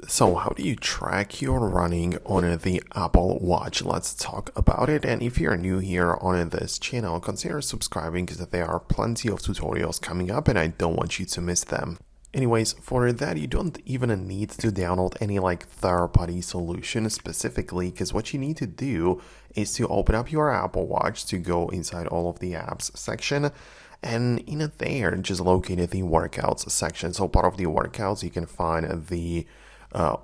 So how do you track your running on the Apple Watch? Let's talk about it. And if you're new here on this channel, consider subscribing because there are plenty of tutorials coming up and I don't want you to miss them. Anyways, for that, you don't even need to download any third-party solution specifically, because what you need to do is to open up your Apple Watch to go inside all of the apps section. And in there, just locate the workouts section. So part of the workouts, you can find the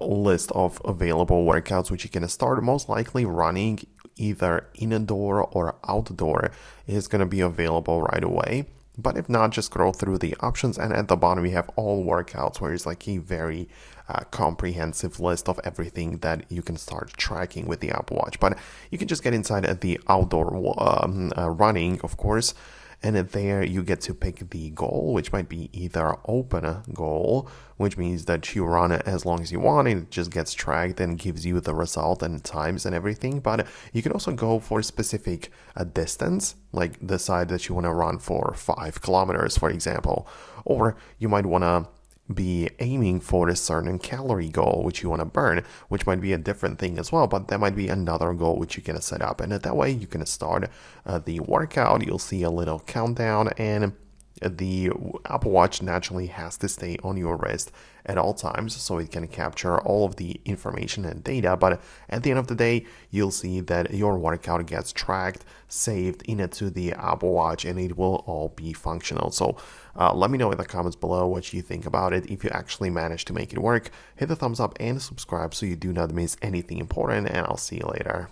list of available workouts, which you can start most likely running either indoor or outdoor is going to be available right away. But if not, just scroll through the options, and at the bottom you have all workouts, where it's a very comprehensive list of everything that you can start tracking with the Apple Watch. But you can just get inside at the outdoor running, of course. And there you get to pick the goal, which might be either open goal, which means that you run it as long as you want and it just gets tracked and gives you the result and times and everything. But you can also go for a specific distance, like decide that you want to run for 5 kilometers, for example. Or you might want to be aiming for a certain calorie goal which you want to burn, which might be a different thing as well, but that might be another goal which you can set up. And that way you can start the workout. You'll see a little countdown, and the Apple Watch naturally has to stay on your wrist at all times so it can capture all of the information and data. But at the end of the day, you'll see that your workout gets tracked, saved into the Apple Watch, and it will all be functional. So let me know in the comments below what you think about it. If you actually manage to make it work, hit the thumbs up and subscribe so you do not miss anything important, and I'll see you later.